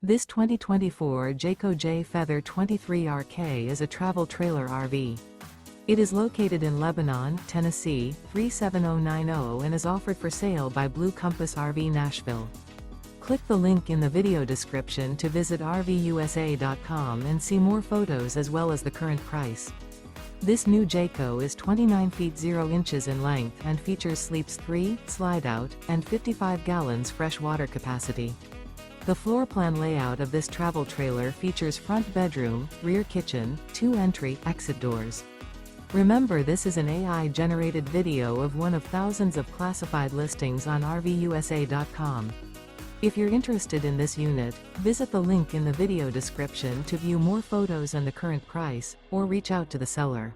This 2024 Jayco Jay Feather 23RK is a travel trailer RV. It is located in Lebanon, Tennessee, 37090 and is offered for sale by Blue Compass RV Nashville. Click the link in the video description to visit RVUSA.com and see more photos as well as the current price. This new Jayco is 29 feet 0 inches in length and features sleeps 3, slide-out, and 55 gallons fresh water capacity. The floor plan layout of this travel trailer features front bedroom, rear kitchen, 2 entry/exit doors. Remember, this is an AI-generated video of one of thousands of classified listings on RVUSA.com. If you're interested in this unit, visit the link in the video description to view more photos and the current price, or reach out to the seller.